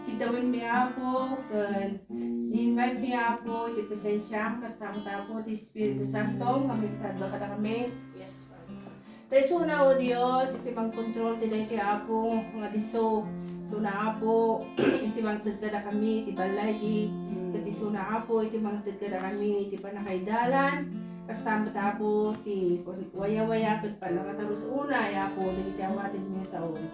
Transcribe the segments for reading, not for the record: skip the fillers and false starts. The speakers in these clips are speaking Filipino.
Kitawin mi Apo, kan invite mi Apo, di presensya, kasama po, di Espiritu Santo, kami kadlo kada kami. Yes, Father. Tayo suna o Diyos, iti mang-control tiday kay Apo, nga diso, suna Apo, iti mang-tagkada kami, iti balay, iti suna Apo, iti mang-tagkada kami, iti panakaidalan, kasama Apo, iti waya-waya, kat panakatarus una, Apo, iti amatin niya sa un.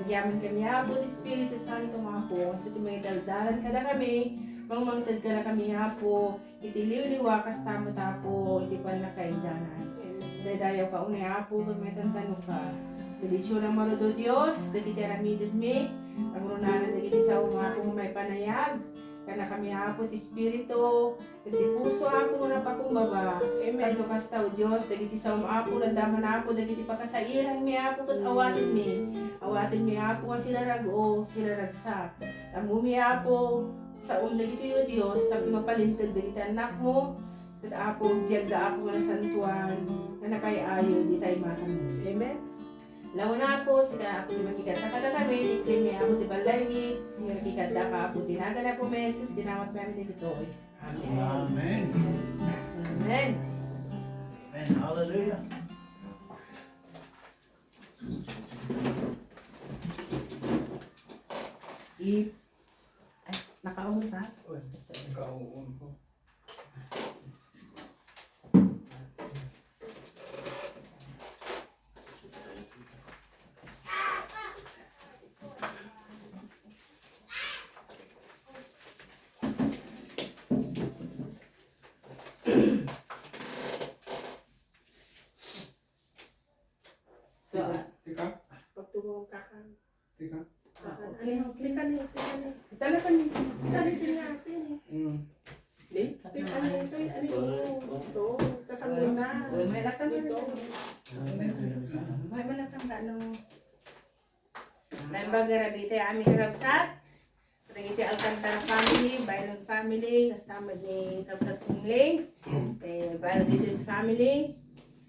Yaman kami Apo, iti Espiritu Santo Apo, sa iti may daldalan kada kami, mang-tagkada kami Apo, iti liwliwa, kasama Apo, iti panakaidalan. Dadayo ka unay Apo, gamitan tanong ka. Belisyon ang marudo Diyos, dagiti aramidin mi, ang runanan dagiti sa mga Apo may panayag, kana kami Apo ti Espiritu, dagiti puso Apo na pakumbaba. Amen. Kadto kastaw Diyos, dagiti sa Apo, nandaman Apo, dagiti pakasairan mi Apo, kat awatin mi Apo, nga sila rago, sila ragsak. Tamumi Apo, sa dagiti o Diyos, tapi mapalintag dagiti anak mo, kat Apo, biyag da Apo nga santuan, na nakayayo, di tayo matanong. Amen. Lawan na po, sila ako di magkikata ka na kami, di may ako di balay, Yes. magkikata ka ako, tinaga na po may Jesus, dinamot namin dito. Amen. Amen. Amen. Amen. Hallelujah. Ay, nakaon ka? Kauun ko. So, Tika? Pagtulong kakan. Tika? Kakan. Ano yung tika niya? Tika niya. talaga ni Talitin natin eh. Di? Tika niya ito. Ano yung ito? Kasangin na. May latang Ito. May malatang na nung Naimbaga rabite aming kakabsat. Pagkiti Alcantara family, Bailon family, kasama ni Kabsat Kungling, Valdez's family.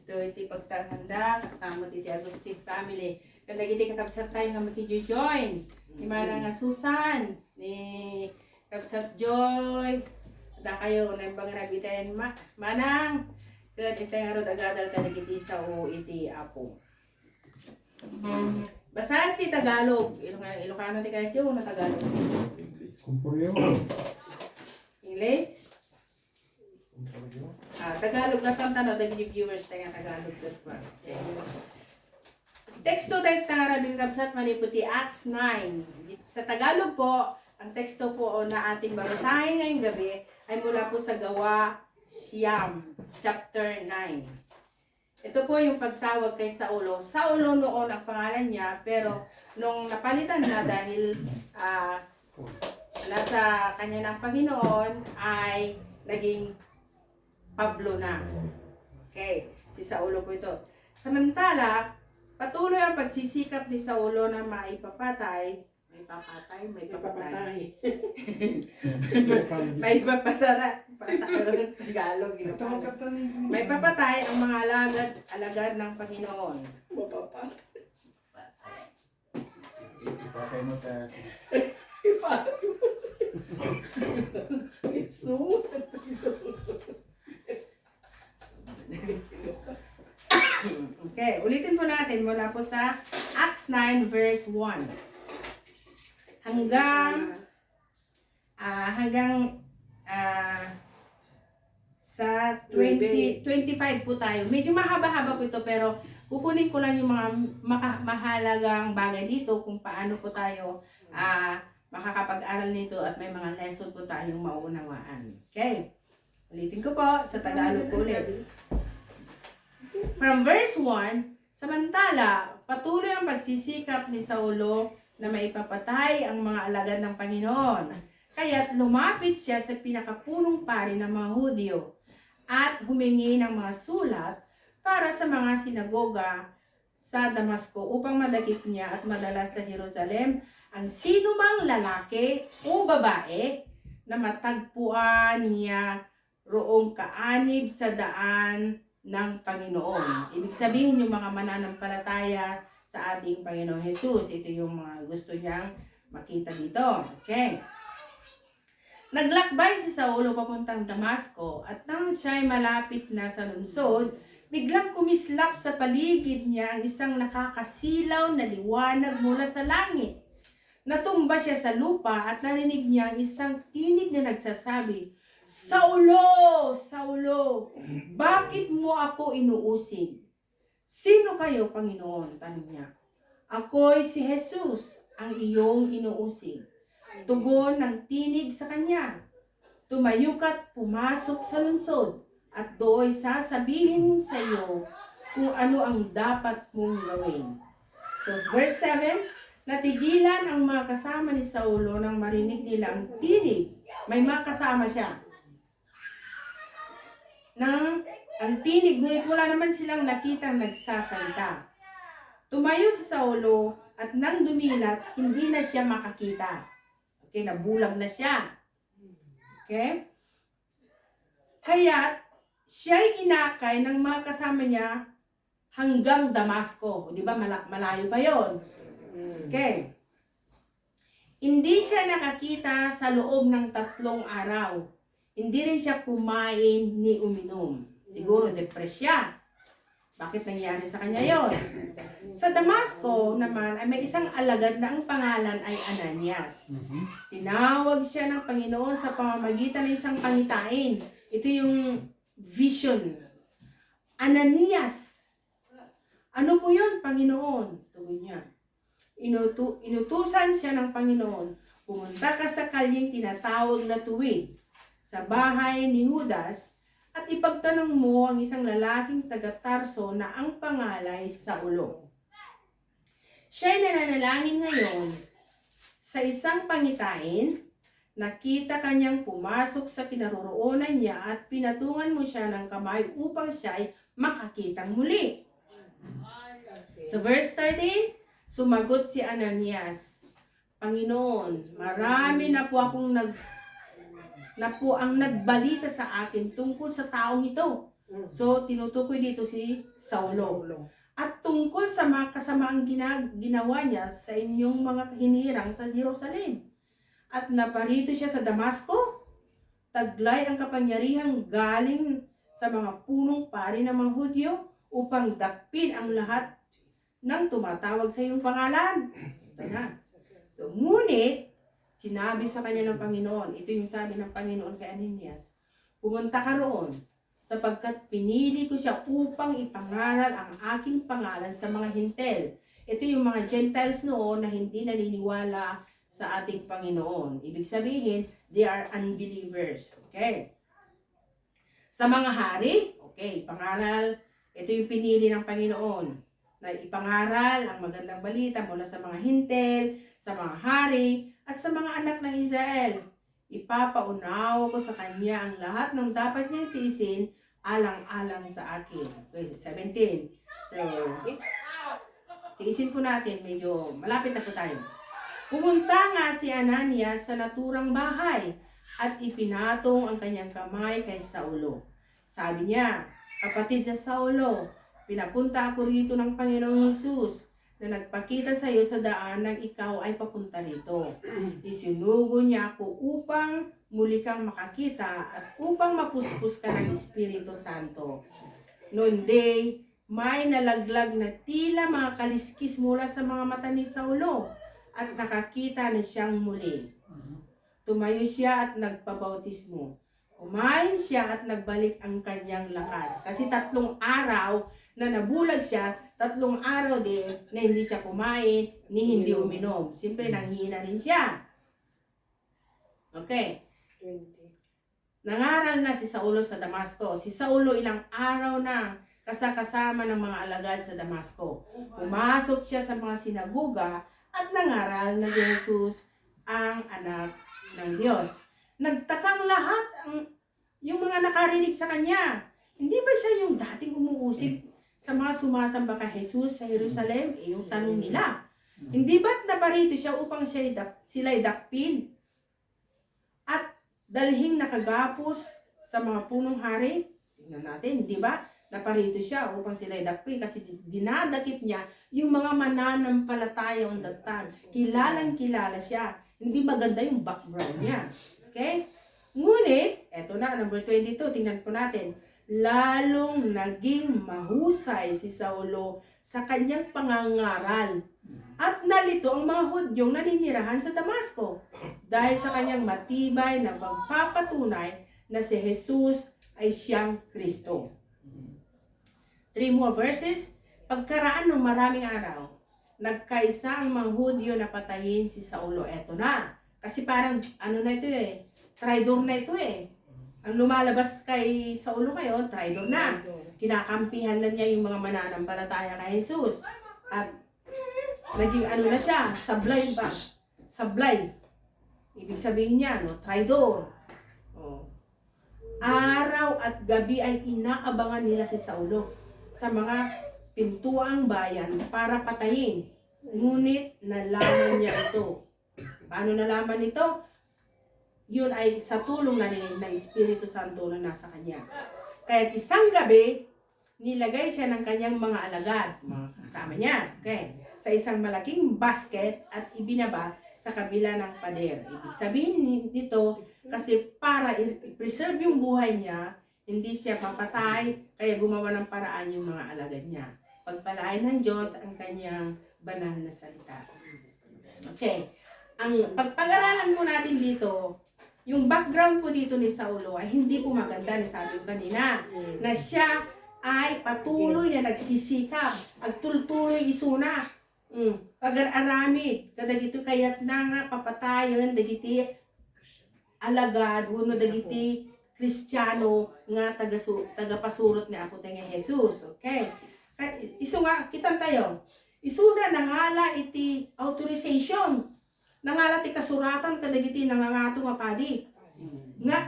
Ito iti pagtahanda, kasama iti Agustin family. Kada iti kakabsat tayo nga makijoin. Ni Manang nga Susan, ni Kabsat Joy. Da kayo naimbaga rabite Manang. Kada iti nga rod agadal kada iti sa o iti Apo. Basta ti Tagalog, Ilocano ti kahit yung na Tagalog. Kumpulyo. English? Tagalog na tantano, daging viewers tayo Tagalog. That's part. Okay. Teksto tayo tangarabing kapsat maniputi Acts 9. Sa Tagalog po, ang teksto po na ating babasahin ngayong gabi ay mula po sa Gawa Siyam, chapter 9. Ito po yung pagtawag kay Saulo. Saulo noon ang pangalan niya, pero nung napalitan na dahil nasa kanya ng Panginoon, ay naging Pablo na. Okay, si Saulo po ito. Samantala, patuloy ang pagsisikap ni Saulo na maipapatay. May papatay. May papatara. Tagalog. May papatay ang mga alagad ng Panginoon. Mapapa. Ipatay mo tayo. Ipatay mo. Isu. Okay, ulitin po natin mula po sa Acts 9 verse 1. Hanggang sa 25 po tayo. Medyo mahaba-haba po ito pero kukunin ko lang yung mga mahalagang bagay dito kung paano po tayo makakapag-aral nito at may mga lesson po tayong mauunawaan. Okay. Ulitin ko po sa Tagalog po ulit. From verse 1, samantala, patuloy ang pagsisikap ni Saulo na maipapatay ang mga alagad ng Panginoon. Kaya't lumapit siya sa pinakapunong pari ng mga Hudyo at humingi ng mga sulat para sa mga sinagoga sa Damasco upang madakip niya at madala sa Jerusalem ang sinumang lalaki o babae na matagpuan niya roong kaanib sa daan ng Panginoon. Ibig sabihin yung mga mananampalataya sa ating Panginoong Jesus. Ito yung mga gusto niyang makita dito. Okay. Naglakbay si Saulo papuntang Damasco at nang siya'y malapit na sa lungsod, biglang kumislap sa paligid niya ang isang nakakasilaw na liwanag mula sa langit. Natumba siya sa lupa at narinig niya ang isang tinig na nagsasabi, "Saulo! Saulo! Bakit mo ako inuusig?" "Sino kayo, Panginoon?" tanong niya. "Ako'y si Jesus, ang iyong inuusig." Tugon ng tinig sa kanya, "Tumayo ka't pumasok sa lungsod at do'y sasabihin sa iyo kung ano ang dapat mong gawin." So verse 7, natigilan ang mga kasama ni Saulo nang marinig nila ang tinig. May mga kasama siya. Ang tinig, ngunit wala naman silang nakitang nagsasalita. Tumayo si Saulo at nang dumilat, hindi na siya makakita. Okay, nabulag na siya. Okay? Kaya siya'y inakay ng mga kasama niya hanggang Damasco. Di ba? Malayo pa yon. Okay. Hindi siya nakakita sa loob ng 3 araw. Hindi rin siya kumain ni uminom. Siguro depressed siya. Bakit nangyari sa kanya yon? Sa Damasco naman ay may isang alagad na ang pangalan ay Ananias. Tinawag siya ng Panginoon sa pamamagitan ng isang pangitain. Ito yung vision. "Ananias, ano po yun, Panginoon?" Tugon niya. Inutusan siya ng Panginoon, "Pumunta ka sa kalyeng tinatawag na Tuwid, sa bahay ni Judas, at ipagtanong mo ang isang lalaking taga-Tarso na ang pangalay Saulo. Siya'y nananalangin ngayon sa isang pangitain. Nakita kanyang pumasok sa kinaroroonan niya at pinatungan mo siya ng kamay upang siya'y makakitang muli." Sa verse 13, sumagot si Ananias, "Panginoon, marami na po ang nagbalita sa akin tungkol sa taong ito." So, tinutukoy dito si Saulo. "At tungkol sa mga kasamaang ginawa niya sa inyong mga hinirang sa Jerusalem. At naparito siya sa Damasco. Taglay ang kapangyarihang galing sa mga punong pari ng mga Hudyo upang dakpin ang lahat ng tumatawag sa iyong pangalan." Ito na. So, ngunit, sinabi sa kanya ng Panginoon, ito yung sabi ng Panginoon kay Ananias, "Pumunta ka roon, sapagkat pinili ko siya upang ipangaral ang aking pangalan sa mga Hintel." Ito yung mga Gentiles noon na hindi naniniwala sa ating Panginoon. Ibig sabihin, they are unbelievers. Okay? Sa mga hari, okay, pangaral, ito yung pinili ng Panginoon na ipangaral ang magandang balita mula sa mga Hintel, sa mga hari, at sa mga anak ng Israel. Ipapaunawa ko sa kanya ang lahat ng dapat niyang tiisin alang-alang sa akin. Okay, 17. So, tiisin po natin. Medyo malapit na po tayo. Pumunta nga si Ananias sa naturang bahay at ipinatong ang kanyang kamay kay Saulo. Sabi niya, "Kapatid na Saulo, pinapunta ako rito ng Panginoong Hesus na nagpakita sa iyo sa daan nang ikaw ay papunta rito. Isinugo niya ako upang muli kang makakita at upang mapuspos ka ng Espiritu Santo." Noon day, may nalaglag na tila mga kaliskis mula sa mga mata ni Saulo at nakakita na siyang muli. Tumayo siya at nagpabautismo. Kumain siya at nagbalik ang kanyang lakas. Kasi 3 araw na nabulag siya, 3 araw din na hindi siya kumain, ni hindi uminom. Siyempre, nanghina rin siya. Okay. 20. Nangaral na si Saulo sa Damasco. Si Saulo ilang araw na kasama ng mga alagad sa Damasco. Pumasok siya sa mga sinagoga at nangaral na si Jesus ang anak ng Diyos. Nagtakang lahat yung mga nakarinig sa kanya. Hindi ba siya yung dating umuusig sa mga sumasamba kay Jesus sa Jerusalem? Yung tanong nila. Hindi ba't naparito siya upang sila'y dakpin at dalhing nakagapos sa mga punong hari? Tingnan natin, di ba? naparito siya upang sila idakpin kasi dinadakip niya yung mga mananampalataya on that time. Kilalang kilala siya. Hindi maganda yung background niya. Okay? Ngunit, eto na, number 22, tingnan po natin. Lalong naging mahusay si Saulo sa kanyang pangangaral. At nalito ang mga Hudyong naninirahan sa Damasco dahil sa kanyang matibay na magpapatunay na si Jesus ay siyang Kristo. 3 more verses. Pagkaraan ng maraming araw, nagkaisa ang mga Hudyo na patayin si Saulo. Eto na. Kasi parang, na ito traidor na ito Ang lumalabas kay Saulo ngayon, traidor na. Kinakampihan na niya yung mga mananampalataya kay Jesus. At naging na siya, sablay ba? Sablay. Ibig sabihin niya, traidor. Araw at gabi ay inaabangan nila si Saulo sa mga pintuang bayan para patayin. Ngunit nalaman niya ito. Paano nalaman ito? Yun ay sa tulong na rin ng Espiritu Santo na nasa kanya. Kaya isang gabi, nilagay siya ng kanyang mga alagad, mga kasama niya, sa isang malaking basket at ibinaba sa kabila ng pader. Ibig sabihin nito, kasi para i-preserve yung buhay niya, hindi siya mapatay, kaya gumawa ng paraan yung mga alagad niya. Pagpalain ng Diyos ang kanyang banal na salita. Okay. Ang pag-aralan po natin dito, yung background po dito ni Saulo ay hindi po maganda, sabi ko kanina, na siya ay patuloy na nagsisikap, agtultuloy isuna, pag-aramid, kadagito kayat na nga papatayon, dagiti alagad, uno dagiti Kristiyano nga tagapasurot ni ako nga Jesus. Okay? Iso nga, kitan tayo. Isuna nangala iti authorization. Nangala ti kasuratan kadagiti nangangato nga padi. Nga,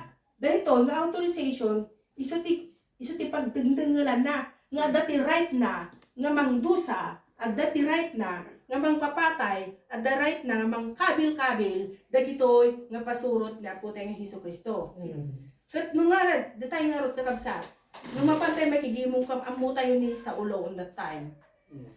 dahito, nga authorization, iso ti pagdengdengelan na, nga dati right na, nga mangdusa, at dati right na, nga mangpapatay, at the right na, nga mangkabil-kabil, dagitoy nga pasurot na po tayo nga Hesus Kristo. Kat nung nga, datay nga rot kakabsat, nung mapantay makigimong amu tayo ni Saulo on that time.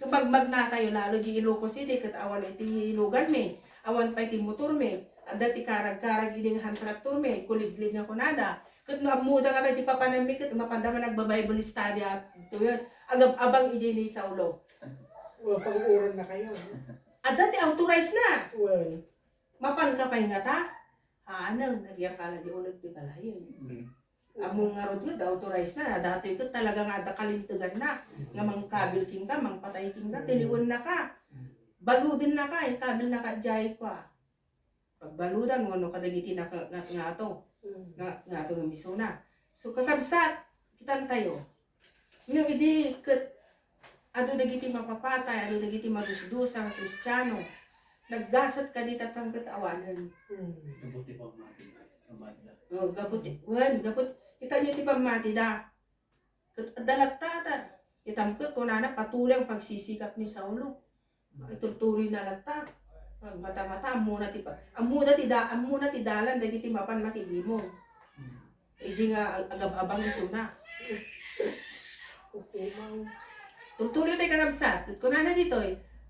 Kapag na tayo lalo di Ilocos City, kat awan iti ilugan me, awan pa iti motor me, at dati karag-karag iding traktor me, kuliglig nga kunada. Kat no amuda nga tayo papanami, kat mapanda man nagba-Bible study at ito yun, agab-abang iti ni Saulo. Well, pang-uran na kayo. At dati authorized na. Well, Mapan ka pa nga ta? Nagyakala di ulit di balayin. Among nga rod yun, authorized na. Dati ko talaga nga kalintugan na. Nga mangkabil king ka, mangpatay king ka, tiliwan na ka. Baludin na ka, kabil na ka, jay ka. Pagbaludan mo, kadagiti na nga to. Nga to ng misuna. So kakabsat, kitan tayo. Yung hindi, ado dagiti mapapatay, ado dagiti madusdus ang Kristiyano. Naggasat ka dito at ang katawanan. Kabuti pang mati. Amanda. Gabot. Kita nyo ti pamati da. Dalat tata. Kitam ko, kunana patuloy ang pagsisikap ni Saulo. Itutuloy na lata. Mata-mata, amuna ti dalan, dagiti mapan makigimo. Hindi nga agab-abang isuna. okay, ma'am. Tutuloy tayo kakabsat. Kunana dito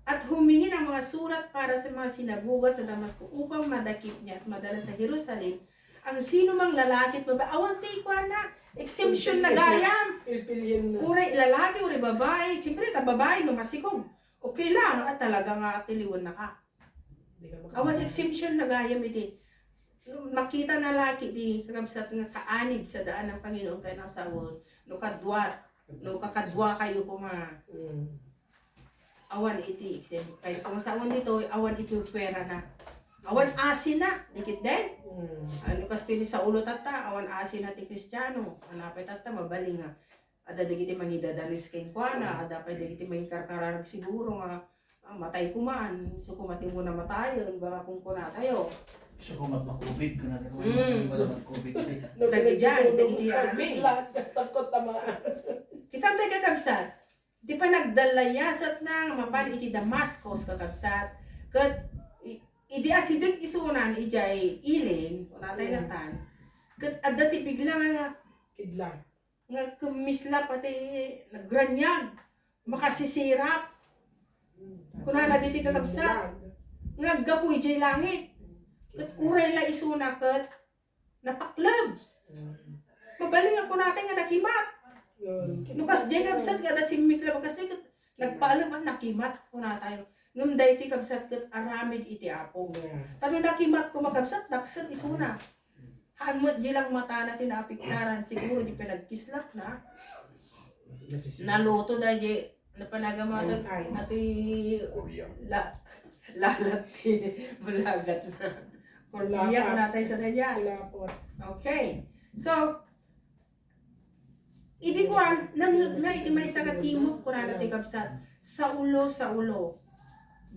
at humingi ng mga surat para sa mga sinaguga sa Damasco upang madakip niya at madala sa Jerusalem ang sino mang lalaki at babae. Awan tayo na. Exemption na gayam. Pilpilyan na. Uray lalaki, uray babae. Siyempre, babae, numasikog. Okay lang. At talaga nga tiliwan na ka. Awan exemption na gayam iti. Makita na laki di kakabsat nga kaanib sa daan ng Panginoon kayo ng sawon. No kakadwa kayo po nga. Awan iti. Kayo kung sa awan dito, awan iti pera na. Awan asin na. Dikit din. Ano kasi ni sa ulo tata, awan asin na ti Kristiyano. Anapay tata, mabaling nga. Ada dagiti mangidadanis kay kuana, ada pa dagiti mangikarkararag siguro nga matay ko man. So kumati mo na matayon, baka kung kuna tayo. So kumat na COVID ka na. Wala na COVID. Dagi dyan, dagiti arami. Takot tama. Kita tayo kakabsat. Di pa nagdalayasat na mapan iti Damascus kakabsat. Kat idi asidig isunan ijay ilin, natay latan. Kat adati bigla nga Kidlat. nga kumisla pati nagranyag, makasisirap, kunana dito kakabsat, naggapoy jay langit, kat uray la isuna kat napaklab. Mabaling ako natin nga nakimat. Nukas jay kabsat kada simik la bakas kat nagpaalam ang nakimat ko na tayo. Ngam day ti kabsat kat aramid iti apo. Tano nakimat ko makabsat naksat isuna. Hanmot di lang mata natin apiktaran, siguro di pinagkislap na. Naluto da di napanagama at lalat malagat na. Korliyak natin sa ganyan. Okay. So, idi ko nang iti may sa katimok ko na natin kabsat. Sa ulo.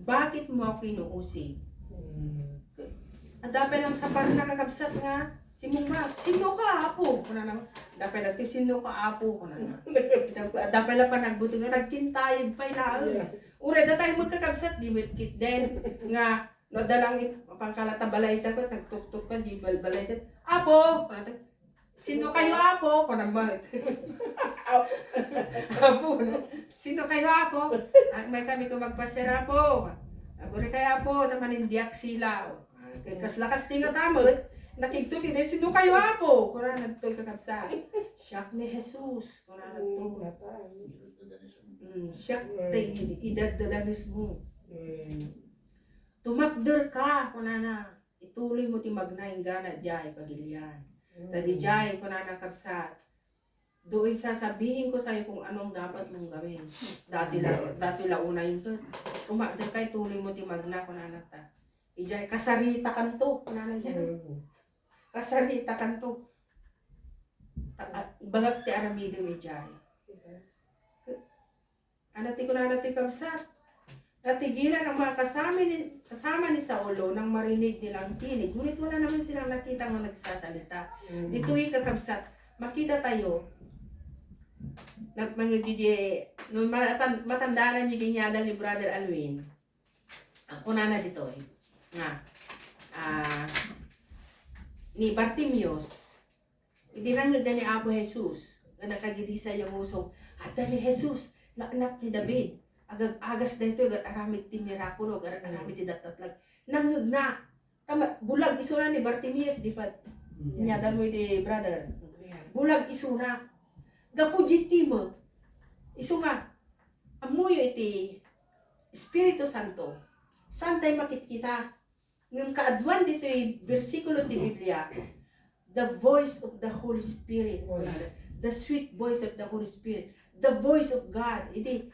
Bakit mo ako inuusig? At dapat lang sa parang nakakabsat nga, sino ka apo? Kuna naman, dapat natin sino ka apo? Kuna naman. Dapat lang pa nagbutong na, nagkintayag pa ilaan. Uray na tayo magkakabsat, di mitkit din. Nga, no dalang pangkalata balayta ko, nagtuktok ka, di balayta. Apo! Sino kayo apo? Kuna naman. Apo. Sino kayo apo? May kami ko magpasyara po. Agore kaya po, namanindiyak sila. Kaslakas tinga tamot, nakigto din, sino kayo apo? Kuna nagtol kakabsa. Siyak ni Jesus. Kuna nagtol. Siyak tayo, idadadanis mo. Tumakder ka, kuna na. Ituloy mo ti magnaing gana, jay, pagilian. Tadi jay, kuna na kabsat. Doon sasabihin ko sa'yo kung anong dapat mong gawin. Dati la una yun to. Tumakder ka, ituloy mo ti magna, kuna na ta. Ijay, kasarita kanto. Kuna dyan. Kasarita kanto. Ibagak ti aramido ni Jay. Anati ko na nati kabsat. Natigilan ang mga kasama ni Saulo nang marinig nilang tinig. Ngunit wala naman silang nakita ng nagsasalita. Dito'y kakabsat. Makita tayo. Nung matandaan niyo dinyada ni Brother Alwin. Ang kuna na dito nga ni Bartimeus idinangag na ni Apo Jesus na nakagidisa yung usong hata ni Jesus na anak ni David agas na ito aramid ti mirakulo aramid ti datatlag nangag na bulag isuna ni Bartimeus di pa niyadan mo di brother bulag isuna gapujitimo isu nga amuyo iti Espiritu Santo santay makit kita ng kaadwan dito yung versikulo ti Biblia the voice of the Holy Spirit the sweet voice of the Holy Spirit the voice of God iti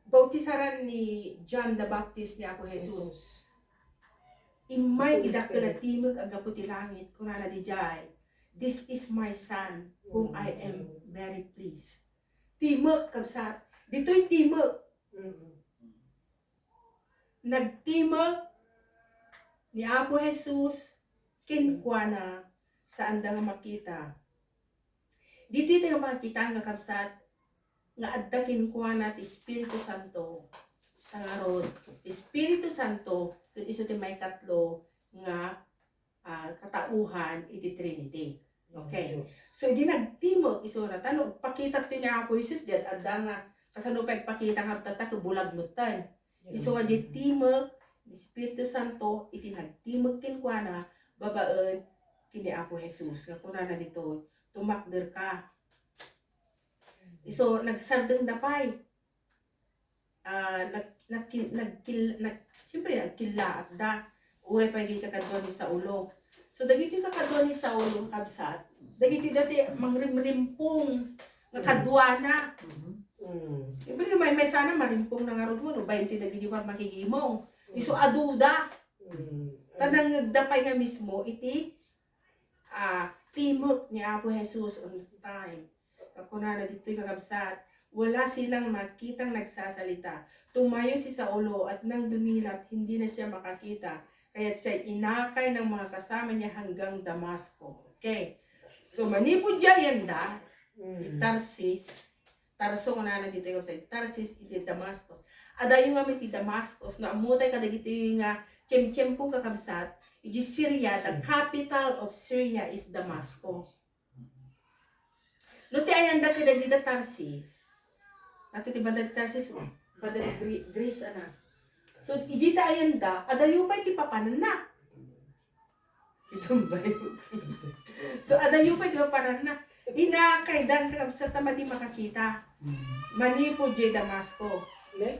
bautisaran ni John the Baptist ni Apo Jesus imay idakkel na timog agapu ti langit kunana di jay this is my son whom I am very pleased timog kabsat dito'y timog nagtimog ni Apo Jesus kinkwana saan da nga makita. Dito nga makita nga kapsat nga adda kinkwana ti Espiritu Santo. Tangarod, Espiritu Santo ket isu ti may katlo nga katauhan iti Trinity. Okay. So di nagtimog isu na tanong pakita ti ni Apo Jesus diat adda nga kasano pagpakita nga tata bulag nutan. Isu nga di timog Espiritu Santo iti nagtimog kinkwana babaen kini Apo Jesus nga kunana dito tumakder ka iso nagsardeng dapay siyempre nagkila at da uray pa giti kakadwa ni Saulo so dagiti kakadwa ni Saulo kabsat dagiti dati mangrimrimpong nga kadwa na Iba may sana marimpong na nga ron mo, 20 dagiti pa makigimong. Iso aduda. Tanang nagdapay nga mismo, iti timok ni Apo Jesus on time. Ako na dito'y kakabsat, wala silang makitang nagsasalita. Tumayo si Saulo at nang dumilat, hindi na siya makakita. Kaya siya inakay ng mga kasama niya hanggang Damasco. Okay. So manipod yan da, Tarso nga na dito yung sa Tarsis iti Damascus. Ada yung nga iti Damascus na amutay kada dito yung tiyem-tiyem pong kakabsat. Iti Syria, the capital of Syria is Damascus. No ti ayanda kada dita Tarsis. Nato ti banda Tarsis, banda Greece ana. So idita ayanda, adayo pa ti papanan na. Itong bayo. So adayo pa ti papanan na. Inakaidan ka sa tamadi makakita. Manipo J. Damasco. Ne?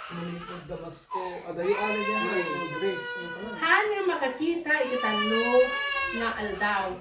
Manipod Damasco. Adayo ala yan. Grace. Hana makakita ikatanlo nga aldaw.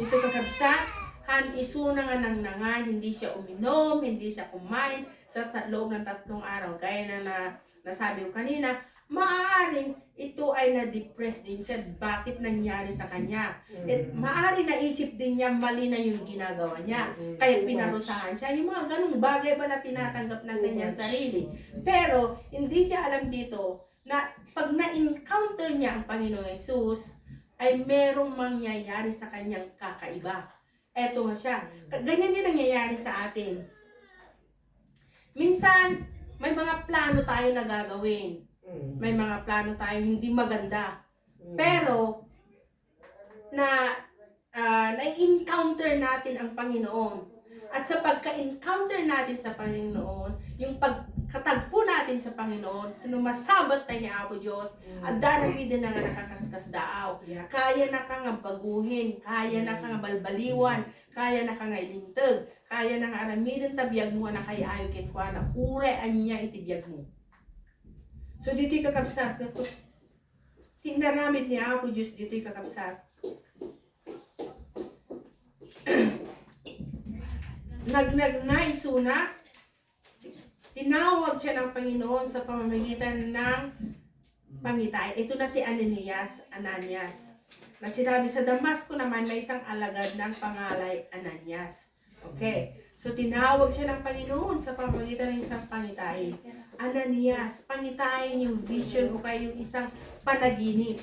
Iso kakabsat, han iso na nga nang nangan, hindi siya uminom, hindi siya kumain sa loob ng 3 araw. Gaya na nasabi ko kanina, maaaring ito ay na-depress din siya. Bakit nangyari sa kanya? At maaaring naisip din niya mali na yung ginagawa niya. Kaya pinarusahan siya. Yung mga ganung bagay ba na tinatanggap ng kanyang sarili. Pero hindi niya alam dito na pag na-encounter niya ang Panginoong Yesus, ay merong mangyayari sa kanyang kakaiba. Eto nga siya. Ganyan din nangyayari sa atin. Minsan, may mga plano tayo na gagawin. May mga plano tayo hindi maganda. Pero, na-encounter natin ang Panginoon. At sa pagka-encounter natin sa Panginoon, yung pagkatagpo natin sa Panginoon, masabat tayo ni Apo Diyos, at darami din na nga nakakaskas daaw. Kaya na ka nga baguhin, kaya na ka nga balbaliwan, kaya na ka nga ilintag, kaya na nga aramidin tabiyag mo na kaya ayo kinkwa na ure anya itibiyag mo. So dito'y kakabsat, tinaramid ni Apo Diyos dito'y kakabsat. Naisuna, tinawag siya ng Panginoon sa pamamagitan ng pangitay. Ito na si Ananias. Nagsinabi sa Damasco naman may isang alagad ng pangalay Ananias. Okay. So tinawag siya ng Panginoon sa pamamagitan ng isang pangitay. Ananias, pangitayin yung vision o kaya yung isang panaginip.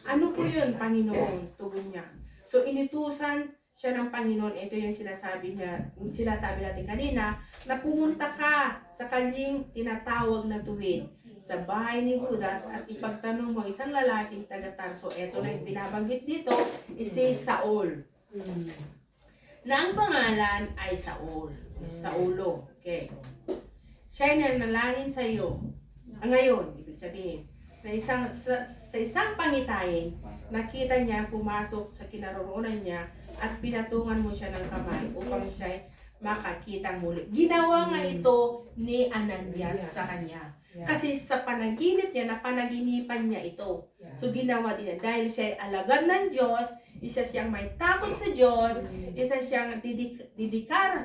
Ano po yun, Panginoon? Tugon niya. So inutusan siya ng Panginoon, ito yung sinasabi natin kanina, na pumunta ka sa kanyang tinatawag na tuwid sa bahay ni Judas at ipagtanong mo isang lalaking taga-Tarso. Ito na yung binabanggit dito, si Saul. Na ang pangalan ay Saul. Saulo. Okay. Siya ay nanalangin sa iyo. Ngayon, ibig sabihin, na sa isang pangitayin, nakita niya pumasok sa kinaroroonan niya at pinatungan mo siya ng kamay upang siya makakita muli. Ginawa nga ito ni Ananias sa kanya. Kasi sa panaginip niya, napanaginipan niya ito. So ginawa din niya. Dahil siya ay alagad ng Diyos, isa siyang may takot sa Diyos, isa siyang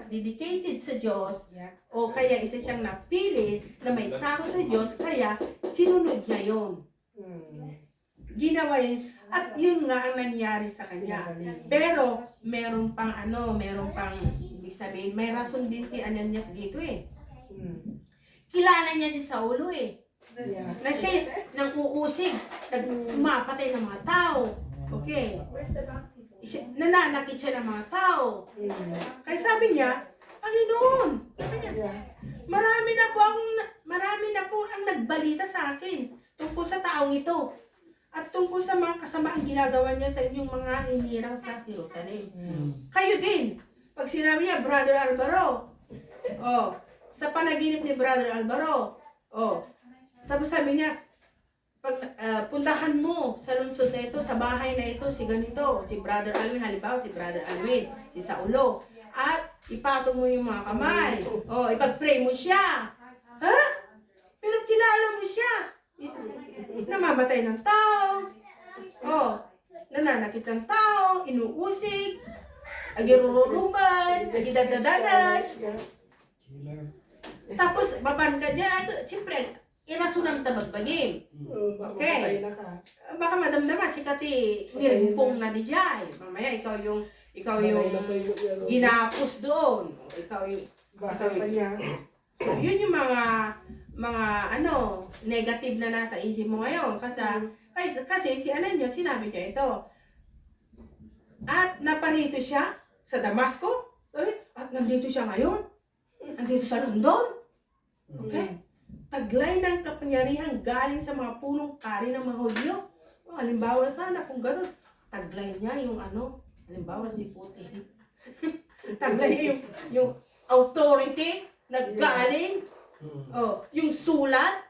dedicated sa Diyos, o kaya isa siyang napili na may takot sa Diyos, kaya sinunod niya yun. Ginawa yun. At yun nga ang nangyari sa kanya. Pero, meron pang ibig sabihin, may rason din si Ananias dito eh. Kilala niya si Saulo eh. Na siya nang uusig, nagmapatay ng mga tao. Okay. Nananakit siya ng mga tao. Kaya sabi niya, Panginoon, marami na po ang nagbalita sa akin tungkol sa taong ito. At tungkol sa mga kasamaang ginagawa niya sa inyong mga hinirang sa Jerusalem. Kayo din. Pag sinabi niya, Brother Alvaro, sa panaginip ni Brother Alvaro, tapos sabi niya, puntahan mo sa lungsod na ito, sa bahay na ito, si ganito, si Brother Alwin, halimbawa si Brother Alwin, si Saulo, at ipatong mo yung mga kamay, ipag-pray mo siya. Ha? Pero kilala mo siya. Namamatay ng tao, nananakit ng tao, inuusig, agiruruban, agidadadanas. Tapos, baban ka dyan, siyempre, irasunan tabagbagim. Okay. Baka madamdaman, si Kati, nirimpong na di dyan. Mamaya, ikaw yung ginapos doon. Ikaw yung yun yung mga negative na nasa isip mo ngayon. Kasi si Ananias, sinabi niya ito. At naparito siya sa Damasco. At nandito siya ngayon. Nandito sa London. Okay? Taglay ng kapangyarihan galing sa mga punong kari ng mga Hudyo. Halimbawa sana kung gano'n, taglay niya yung ano, halimbawa si Putin. Taglay niya yung authority na galing, yung sulat,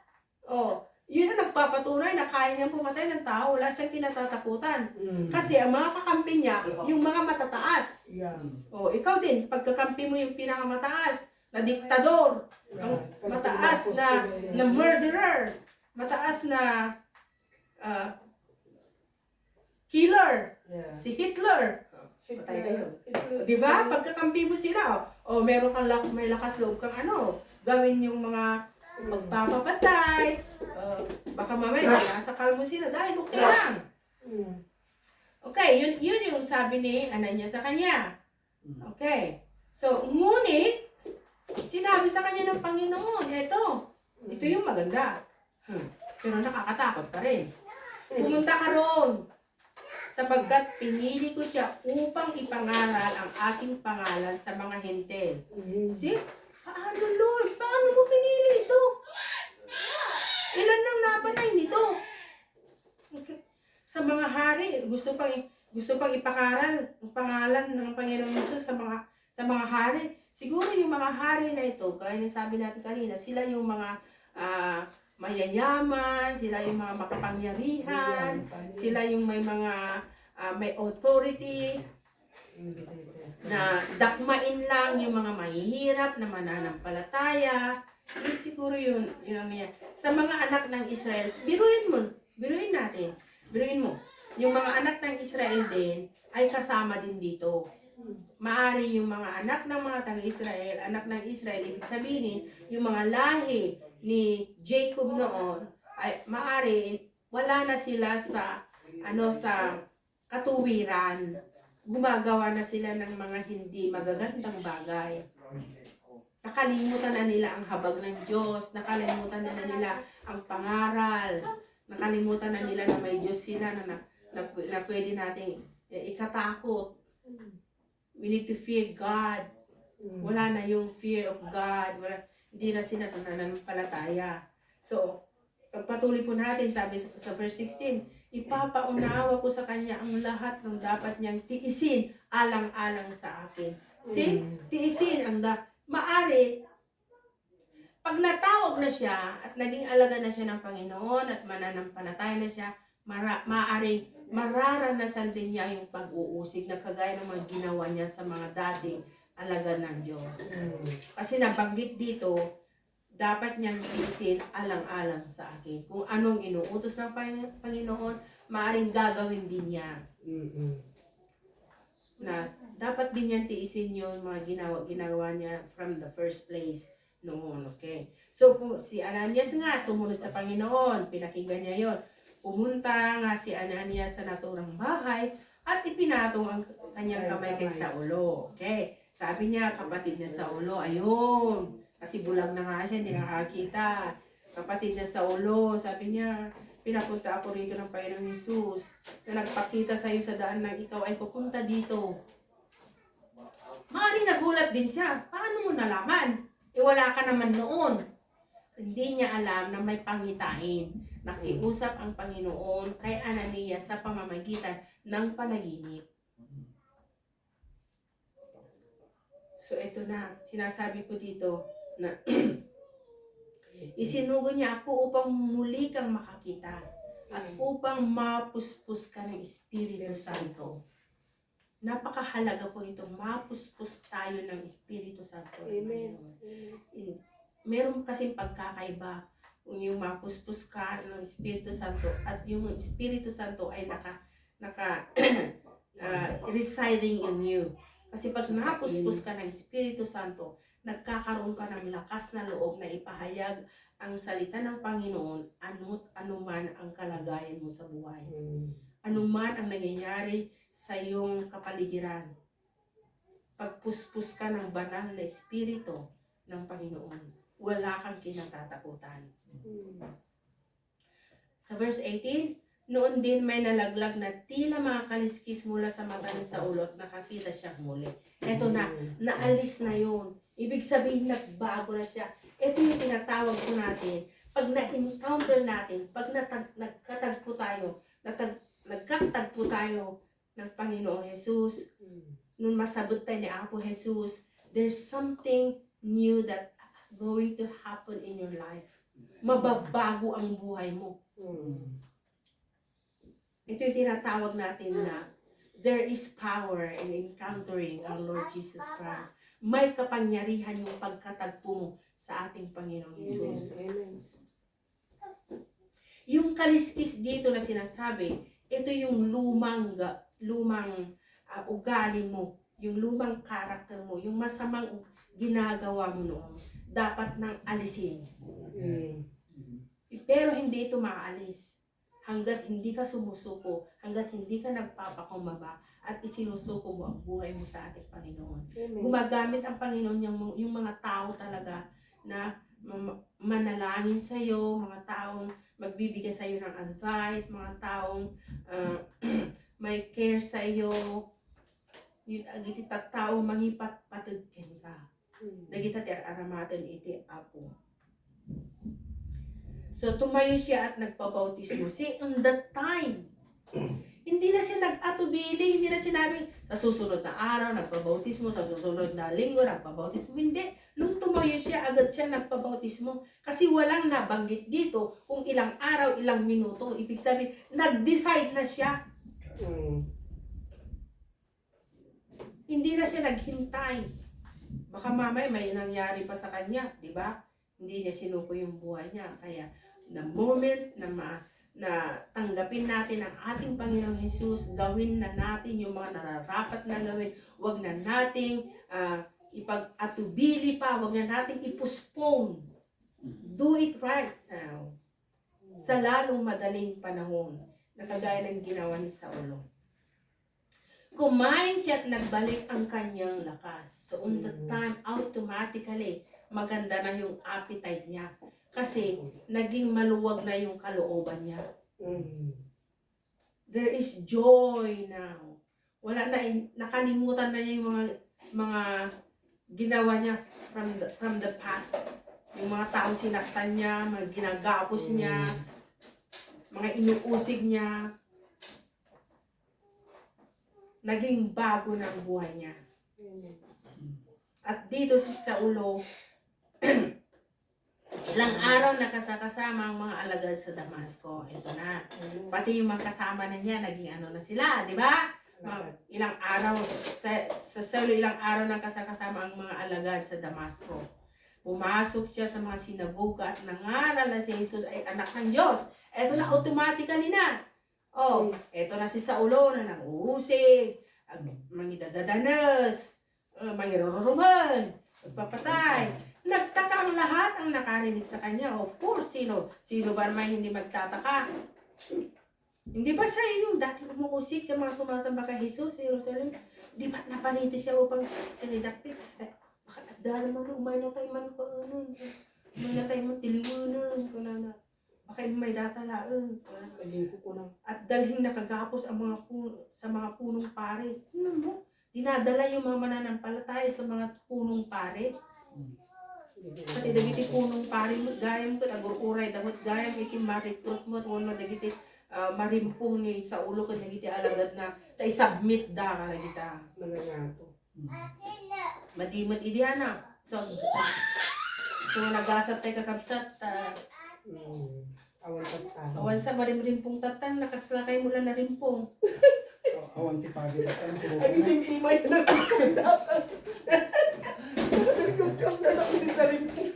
yun ang nagpapatunay na kaya niyang pumatay ng tao, wala siyang kinatatakutan. Kasi ang mga kakampi niya, yung mga matataas. Yeah. Ikaw din, pagkakampi mo yung pinakamataas na diktador, mataas na murderer, mataas na killer, Yeah. si Hitler. Patay kayo. Di ba? Pagkakampi mo sila, meron kang may lakas loob kang gawin yung mga magpapapatay, baka mamaya sinasakal mo sila dahil okay lang. Okay, yun yung sabi ni Anania sa kanya. Okay. So, ngunit, sinabi sa kanya ng Panginoon, ito yung maganda. Pero nakakatakot pa rin. Pumunta ka roon, sapagkat pinili ko siya upang ipangaral ang aking pangalan sa mga hentil. See? Paano, Lord? Paano mo pinili ito? Ilan nang napatay nito? Okay. Sa mga hari, gusto pang ipangaral ang pangalan ng Panginoong Hesus sa mga hari. Siguro yung mga hari na ito, kaya sabi natin kanina, sila yung mga mayayaman, sila yung mga makapangyarihan, sila yung may mga may authority, na dakmain lang yung mga mahihirap na mananampalataya. Siguro yun ang niya. Sa mga anak ng Israel, biruin mo. Yung mga anak ng Israel din ay kasama din dito. Maari yung mga anak ng mga taga-Israel, anak ng Israel, ibig sabihin, yung mga lahi ni Jacob noon, ay maari, wala na sila sa katuwiran. Gumagawa na sila ng mga hindi magagandang bagay. Nakalimutan na nila ang habag ng Diyos, nakalimutan na nila ang pangaral, nakalimutan na nila na may Diyos sila na pwede nating ikatakot. We need to fear God. Wala na yung fear of God. Hindi na sila nananampalataya. So, pagpatuloy po natin, sabi sa verse 16, ipapaunawa ko sa kanya ang lahat ng dapat niyang tiisin alang-alang sa akin. See? Tiisin ang maari, pag natawag na siya at naging alaga na siya ng Panginoon at mananampalataya na siya, maaaring mararanasan din niya yung pag-uusig na kagaya ng mga ginawa niya sa mga dating alaga ng Diyos. Kasi nabanggit dito, dapat niyang tiisin alang-alang sa akin. Kung anong inuutos ng Panginoon, maaaring gagawin din niya. Na dapat din niyang tiisin yung mga ginawa niya from the first place noon. Okay? So, si Ananias nga, sumunod sa Panginoon, pinakinggan niya yon. Pumunta nga si Ananias sa naturang bahay at ipinatong ang kanyang kamay kay Saulo. Okay? Sabi niya, kapatid niya Saulo, ayun. Kasi bulag na nga siya, hindi nakakita. Kapatid niya Saulo, sabi niya, pinapunta ako rito ng Panginoong Hesus na nagpakita sa iyo sa daan na ikaw ay pupunta dito. Maaaring nagulat din siya. Paano mo nalaman? Wala ka naman noon. Hindi niya alam na may pangitain. Nakiusap ang Panginoon kay Ananias sa pamamagitan ng panaginip. So ito na, sinasabi po dito na isinugo niya ako upang muli kang makakita at upang mapuspos ka ng Espiritu Santo. Napakahalaga po nito, mapuspos tayo ng Espiritu Santo. Amen. Meron kasing pagkakaiba kung yung mapuspos ka ng Espiritu Santo at yung Espiritu Santo ay residing in you. Kasi pag napuspos ka ng Espiritu Santo, nagkakaroon ka ng lakas na loob na ipahayag ang salita ng Panginoon anuman ang kalagayan mo sa buhay. Anuman ang nangyayari sa iyong kapaligiran. Pagpuspos ka ng banal na Espiritu ng Panginoon, wala kang kinatatakutan. Sa verse 18, noon din may nalaglag na tila mga kaliskis mula sa mata ni Saulo at nakakita siya muli. Eto na, naalis na yun. Ibig sabihin, nagbago na siya. Ito yung tinatawag po natin. Pag na-encounter natin, pag nagkatagpo tayo nagkatagpo tayo ng Panginoong Jesus, nung masabot tayo ni Apo Jesus, there's something new that going to happen in your life. Mababago ang buhay mo. Ito yung tinatawag natin na there is power in encountering ang Lord Jesus Christ. May kapangyarihan yung pagkatagpo mo sa ating Panginoong Jesus. Amen. Yung kaliskis dito na sinasabi, ito yung lumang ugali mo, yung lumang karakter mo, yung masamang ginagawa mo noon, dapat nang alisin. Pero hindi ito maalis hanggat hindi ka sumusuko, hanggat hindi ka nagpapakumbaba at isinusuko mo ang buhay mo sa ating Panginoon. Gumagamit ang Panginoon yung mga tao talaga na manalangin sa iyo, mga taong magbibigay sa iyo ng advice, mga taong may care sa iyo. Yun agiti tattao mangipat patudken ka. Dagita ti aramatan iti Apo. So tumayo siya at nagpabautismo. See, on that time, hindi na siya nag-atubili, hindi na sinabi sa susunod na araw nagpabautismo, sa susunod na linggo nagpabautismo. Hindi. Nung tumayo siya, agad siya nagpabautismo. Kasi walang nabanggit dito kung ilang araw, ilang minuto. Ibig sabihin, nag-decide na siya. Hindi na siya naghintay. Baka mamay may nangyari pa sa kanya, di ba? Hindi niya sinuko yung buhay niya. Kaya, the moment na tanggapin natin ang ating Panginoong Jesus, gawin na natin yung mga nararapat na gawin. Huwag na nating ipag-atubili pa, huwag na nating i-postpone. Do it right now. Sa lalong madaling panahon, na kagaya ng ginawa ni Saulo. Kumain siya at nagbalik ang kanyang lakas. So, on the time, automatically, maganda na yung appetite niya. Kasi, naging maluwag na yung kalooban niya. There is joy now. Wala na, nakalimutan na niya yung mga ginawa niya from the past. Yung mga taong sinaktan niya, mga ginagapos niya, mga inuusig niya. Naging bago na ang buhay niya. At dito si Saulo, ilang araw nakasama ang mga alagad sa Damasco. Ito na. Pati yung mga kasama na niya, naging ano na sila, di ba? Ilang araw, sa Saulo, ilang araw nakasama ang mga alagad sa Damasco. Pumasok siya sa mga sinagoga at nangaral na si Jesus ay anak ng Diyos. Ito na, automatically na. Oh, eto na si Saulo na nag-uusig, mangidadadanas, mangiruruman, magpapatay. Nagtaka ang lahat ang nakarinig sa kanya. O, poor, sino ba naman hindi magtataka? Hindi ba siya yung dati umuusig sa mga sumasamba kay Jesus sa Jerusalem? Di ba napanito siya upang sinidakti? Baka dahil man, umay na tayo man ko, umay na tayo man tiliwanan, kunana. Baka may datalaan. At dalhin nakagapos ang sa mga punong pare. Dinadala yung mga mananampalataya sa mga punong pare. Pati dagiti punong pare mo, gayam ko, tagururay, damot gayam, iti marikrut mo, tuwan mo, dagiti marimpong ni Saulo, kung dagiti alagad na, ta-submit da ka na kita. Madimot idiana. So nagasat tayo kakabsat, awan sa marimrimpong tatang, nakaslakay mula na rimpong. Awan ti pagi sa tayo. Ay, hindi imay na natang. Nagkukam na lang sa rimpong.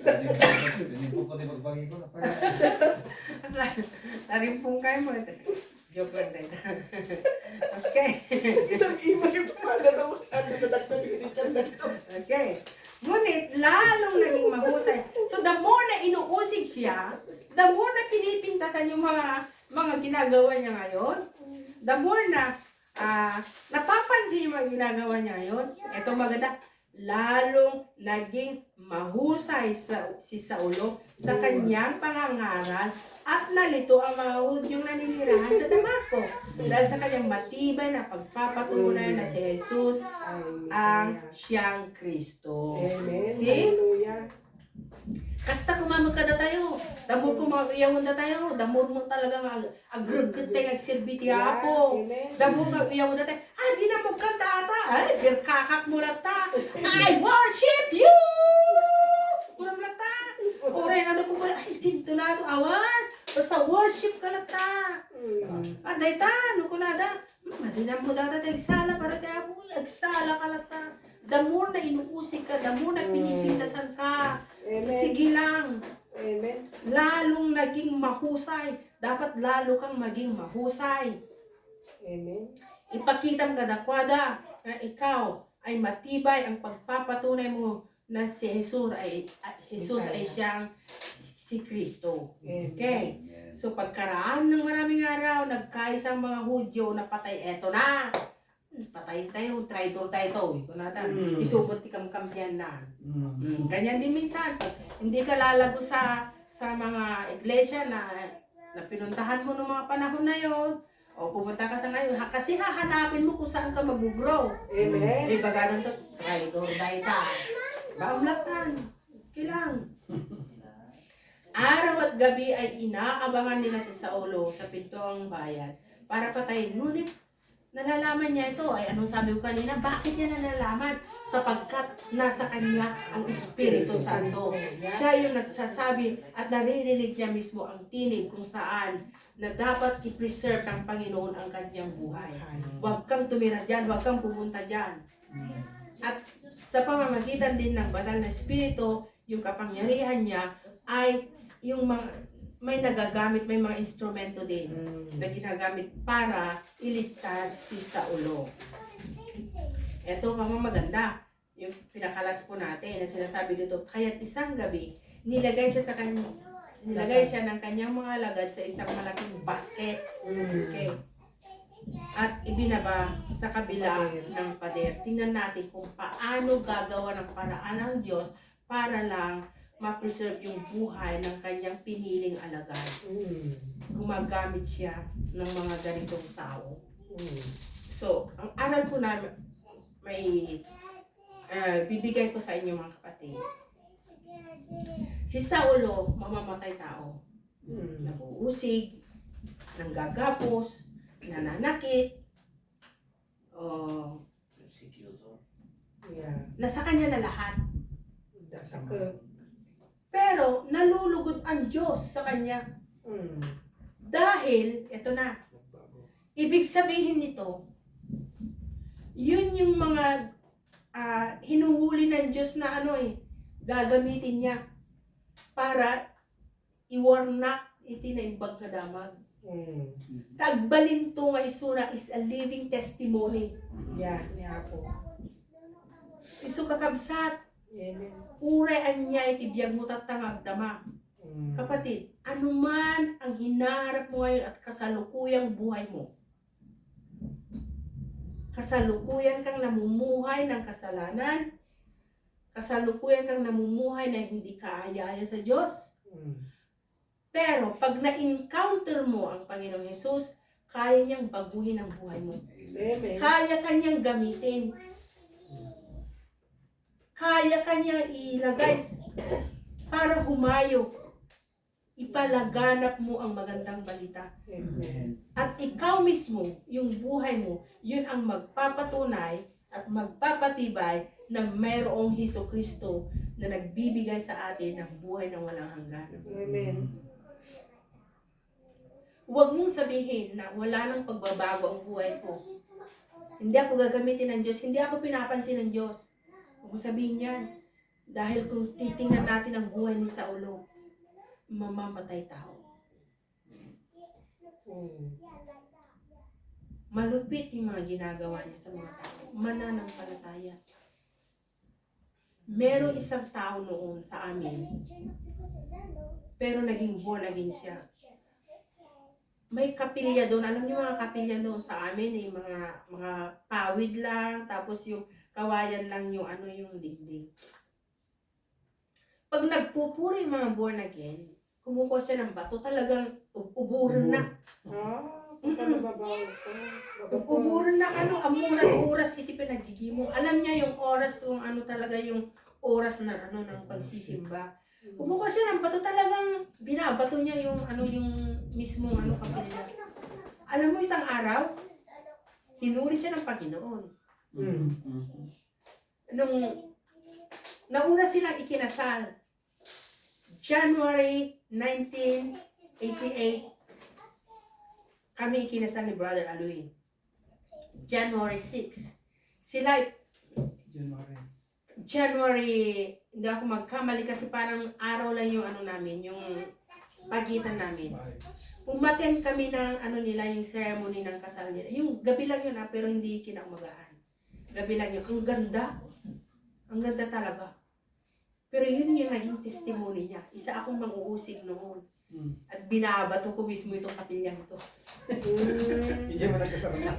Rimpong ko di magbagi ko na pala. Narimpong kayo mo. Joke lang tayo. Okay. Itang imay pa na naman. Ang nadaktan yung Okay. Ngunit, lalong naging mahusay. So, the more na inuusig siya, the more na pinipintasan yung mga ginagawa niya ngayon, the more na napapansin yung mga ginagawa niya ngayon, ito maganda, lalong naging mahusay si Saulo sa kanyang pangangaral at nalito ang mga Hudyong naninirahan sa Damasco dahil sa kanyang matibay na pagpapatunay na si Jesus ang siyang Kristo. Amen. See? Hallelujah. Kasta kumamag ka na tayo. Damog mga iyaw na tayo, damor mo talagang agrugkut tayo agsilbi ti Apo. Amen. Damor nga iyaw na tayo, di na mo kanta ata, birkakak mo lang ta, I worship you! Kuram lang ta. Oray na ko pala, tintunado, awan, basta worship ka lang ta. Aday ta, nukulada, madinam mo data tayo agsala para tayo mo, agsala ka lang ta. Damor na inuusig ka, damor na pinipintasan ka. Amen. Sige lang. Amen. Lalong naging mahusay. Dapat lalo kang maging mahusay. Amen. Ipakita mo kadakwada na ikaw ay matibay ang pagpapatunay mo na si Jesus ay siyang si Kristo. Okay? So pagkaraan ng maraming araw, nagkaisang mga Hudyo na patay. Eto na! Patayin tayo, traitor tayo. Ito natin. Isubot ti kamkampiyan na. Ganyan din minsan. Pag hindi ka lalago sa mga iglesia na pinuntahan mo noong mga panahon na yon, o pumunta ka sa ngayon, kasi hahanapin mo kung saan ka mag-grow. Amen. May baganan to, traitor tayo. Baumlatan. Kailang. Araw at gabi ay inaabangan nila si Saulo sa pintuang bayan para patayin. Ngunit nalalaman niya ito. Ay, anong sabi ko kanina? Bakit niya nalalaman? Sapagkat nasa kanya ang Espiritu Santo. Siya yung nagsasabi at naririnig niya mismo ang tinig kung saan na dapat i-preserve ng Panginoon ang kanyang buhay. Huwag kang tumira dyan, huwag kang pumunta dyan. At sa pamamagitan din ng banal na Espiritu, yung kapangyarihan niya ay yung mga may nagagamit, may mga instrumento din na ginagamit para iligtas si Saulo. Ito mga maganda, yung pinakalas po natin at sinasabi dito, kaya't isang gabi, nilagay siya ng kanyang mga lagad sa isang malaking basket. Okay. At ibinaba sa kabila ng pader. Tingnan natin kung paano gagawa ng paraan ng Diyos para lang ma-preserve yung buhay ng kanyang piniling alagad. Gumagamit siya ng mga ganitong tao. So, ang aral po na may bibigay ko sa inyo mga kapatid. Si Saulo, mamamatay tao. Nabuusig, nanggagapos, nananakit, nasa kanya na lahat. Pero nalulugod ang Diyos sa kanya. Dahil, eto na, ibig sabihin nito, yun yung mga hinuhuli ng Diyos na gagamitin niya para iwarnak iti na imbag na damag. Tagbalinto nga isura is a living testimony. Yeah po. Isu kakabsat, Amen. uraan niya itibiyag mo tatangag dama. Kapatid, anuman ang hinaharap mo ngayon at kasalukuyang buhay mo, kasalukuyan kang namumuhay ng kasalanan, kasalukuyan kang namumuhay na hindi kaaya-aya sa Diyos. Pero pag na-encounter mo ang Panginoong Jesus, kaya niyang baguhin ang buhay mo. Amen. Kaya kanyang gamitin. Kaya kanyang ilagay para humayo. Ipalaganap mo ang magandang balita. Amen. At ikaw mismo, yung buhay mo, yun ang magpapatunay at magpapatibay na mayroong Hesukristo na nagbibigay sa atin ng buhay ng walang hanggan. Amen. Huwag mong sabihin na wala nang pagbabago ang buhay ko. Hindi ako gagamitin ng Diyos, hindi ako pinapansin ng Diyos. Huwag mong sabihin yan. Dahil kung titingnan natin ang buhay ni Saulo, mamamatay tao. Malupit yung mga ginagawa niya sa mga tao. Mananampalataya. Merong isang tao noon sa amin, pero naging born again siya. May kapilya doon. Alam niyo mga kapilya doon sa amin, mga pawid lang, tapos yung kawayan lang yung yung dingding. Pag nagpupuri mga born again, kumukuha siya ng bato, talagang uburan na. Uburan na amunan oras iti pinagigimo. Alam niya yung oras, yung talaga yung oras na ng pagsisimba. Kumukuha siya ng bato, talagang binabato niya yung yung mismo kapilya. Alam mo, isang araw, hinuri siya ng Panginoon. Nung nauna silang ikinasal, January 1988, kami ikinasal ni Brother Alwin. January 6. Sila, January, hindi ako magkamali kasi parang araw lang yung namin, yung pagitan namin. Umattend kami ng nila, yung ceremony ng kasal nila. Yung gabi lang yun pero hindi kinaumagahan. Gabi lang yun. Ang ganda. Ang ganda talaga. Pero yun yung naging testimony niya. Isa akong mang-uusig noon. At binabato ko mismo itong kapilyang ito. Hindi mo nagkasama.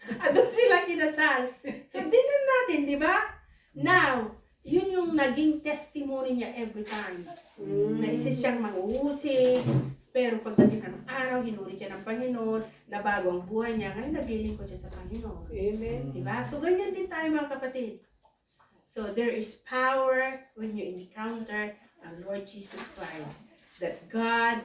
Doon sila kinasal. So, tingnan natin, di ba? Now, yun yung naging testimony niya every time. Na isa siyang mang-uusig. Pero pagdating ng araw, hinuri siya ng Panginoon, nabago ang buhay niya. Ngayon, naglilingkod siya sa Panginoon. Amen. Diba? So, ganyan din tayo mga kapatid. So, there is power when you encounter our Lord Jesus Christ. That God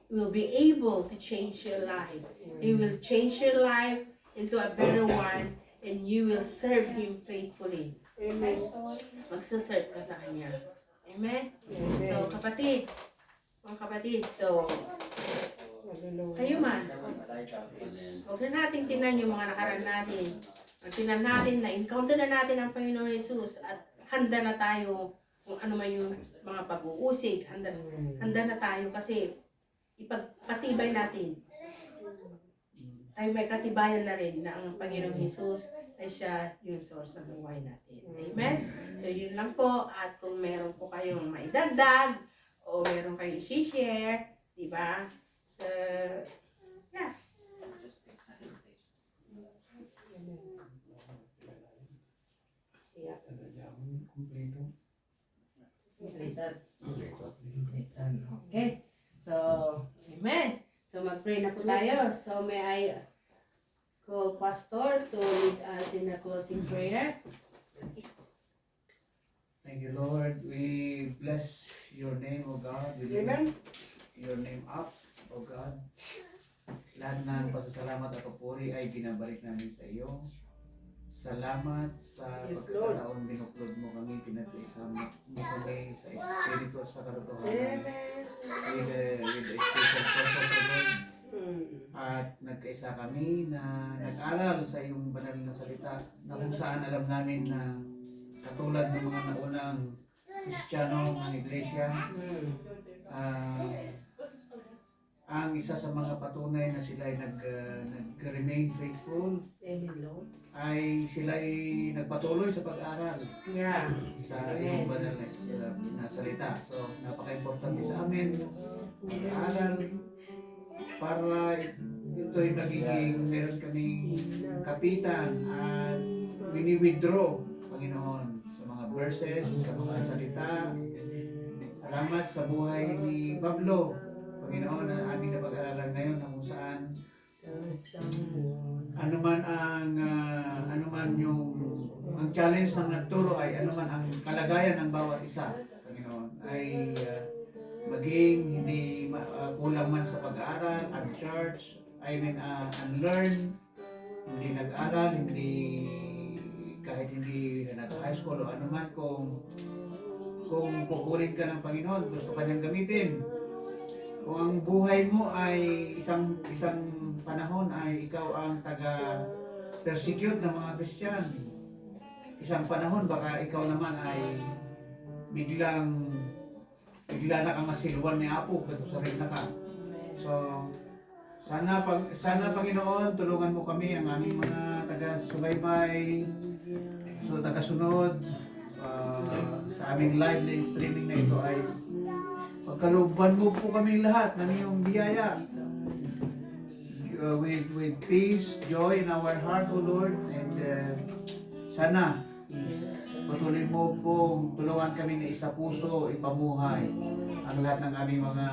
will be able to change your life. He will change your life into a better one, and you will serve Him faithfully. Amen. Magsaserve ka sa Kanya. Amen? Amen. So, mga kapatid, so, kayo man, huwag na natin tinan yung mga nakaraan natin. Tinan natin na encounter na natin ang Panginoon Jesus at handa na tayo kung ano man yung mga pag-uusig. Handa na tayo kasi ipagpatibay natin. Tayo may katibayan na rin na ang Panginoong Jesus ay siya yung source ng buhay natin. Amen? So, yun lang po. At kung meron po kayong maidagdag, o meron kayong i-share, di ba? So, yeah. Okay. So, amen. So, mag-pray na po tayo. So, may I call Pastor to lead us in a closing prayer. Thank you, Lord. We bless your name, O God. We lift Amen. your name up, O God. Lahat ng pasasalamat at papuri ay binabalik namin sa iyo. Salamat sa Yes, pagkakataon binuklod mo kami, pinag-isa mo kami sa Espiritu at sa katotohanan. Amen. With a special purpose, O Lord. At nagkaisa kami na nag-aral sa iyong banal na salita na kung saan alam namin na katulad ng mga naunang Kristiyano ng Iglesia, ang isa sa mga patunay na sila ay nag-remain faithful Amen, Lord. ay sila ay nagpatuloy sa pag-aral Yeah. sa iyong banal na salita. So, napaka-importante sa amin pag-aral para ito'y magiging meron kaming kapitan at wini-withdraw, Panginoon, sa mga verses, sa mga salita. Salamat sa buhay ni Pablo, Panginoon, na aming napag-aralan ngayon na kung saan anuman yung ang challenge ng nagturo ay anuman ang kalagayan ng bawat isa, Panginoon, ay maging hindi kulang man sa pag-aaral, unlearn, hindi nag-aral, kahit hindi nag-high school o anuman, kung pupunin ka ng Panginoon, gusto ka niyang gamitin. Kung ang buhay mo ay isang panahon ay ikaw ang taga-persecute ng mga Christian, isang panahon baka ikaw naman ay bigla na kang masilwan ni Apo kasi sa rin na ka. So, sana Panginoon, tulungan mo kami, ang aming mga taga-subaybay, taga-sunod sa aming live na streaming na ito ay pagkalooban mo po kami lahat ng iyong biyaya. With peace, joy in our heart, O Lord, and sana patuloy mo pong tulungan kami na isa puso, ipamuhay ang lahat ng aming mga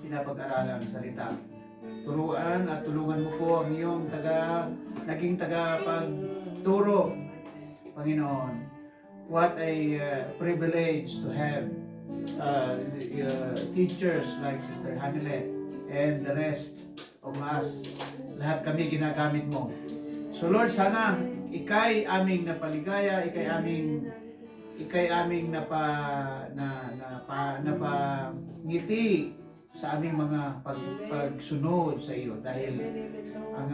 pinapag-aralang salita. Turuan at tulungan mo po ang iyong naging tagapagturo, Panginoon. What a privilege to have teachers like Sister Hanilet and the rest of us. Lahat kami ginagamit mo. So Lord, sana ikay aming napaligaya, ikay aming napangiti sa aming mga pagsunod sa iyo dahil ang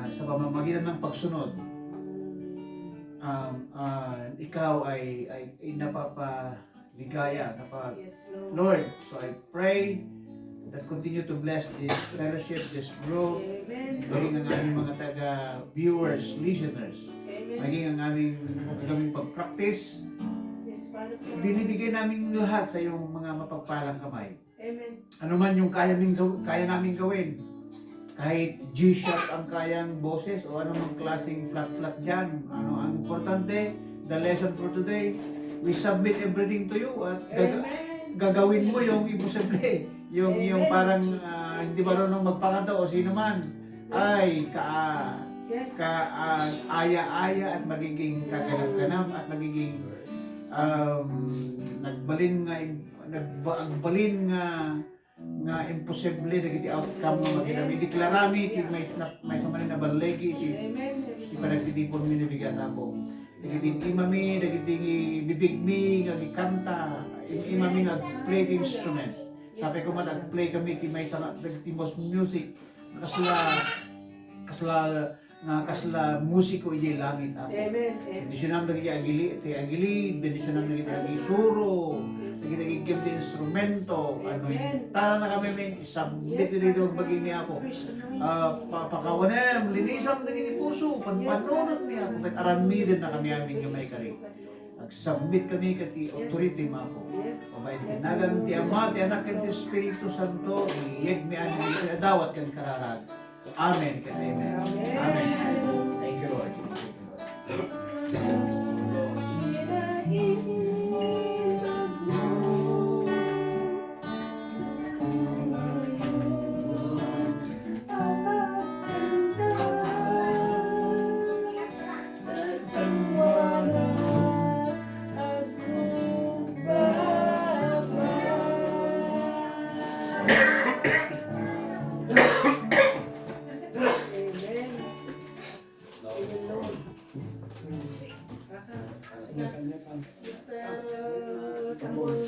sa pamamagitan ng pagsunod ikaw ay napapaligaya. Yes, Lord. Lord, so I pray that continue to bless this fellowship, this group, Amen. maging ang aming mga taga-viewers, listeners, Amen. maging ang aming pag-practice. Yes, Father God. Binibigay namin lahat sa iyong mga mapagpalang kamay. Amen. Ano man yung kaya namin gawin. Kahit G-sharp ang kayang boses o anumang klaseng flat-flat dyan. Ano ang importante, the lesson for today, we submit everything to you at Amen. gagawin mo yung imposible. Yung Amen. parang hindi marunong magpakanta o sino man ay Yes. aya-aya at magiging kaganap-ganap at magiging nagbalin nga imposible dagiti outcome nga maginami deklarami ti may samanin na balegi ti Amen. panagtitipon mi nabigas ako dagiti imami dagiti bibig mi nga gikanta imami nga play the instrument sabi ko man nag-play kami ti may sama dagiti music kasla musiko iti langit ako Amen. Amen. bendisyonan dagiti agili bendisyonan dagiti agisuro dagiti game ti instrumento ano tara na kami may isabit dito magbaging niya ako pakawanem linisam dagiti puso panpanunod niya ako kahit aramidin na kami aming gamay kari nagsubmit kami kati authority mo ako Yes. Mabait tinagan ti Ama, ti Anak, ken ti Espiritu Santo, iyeg mi ani ti dawat ken kararag. Amen ken amen. Amen. Thank you Lord. Mr. Tamol,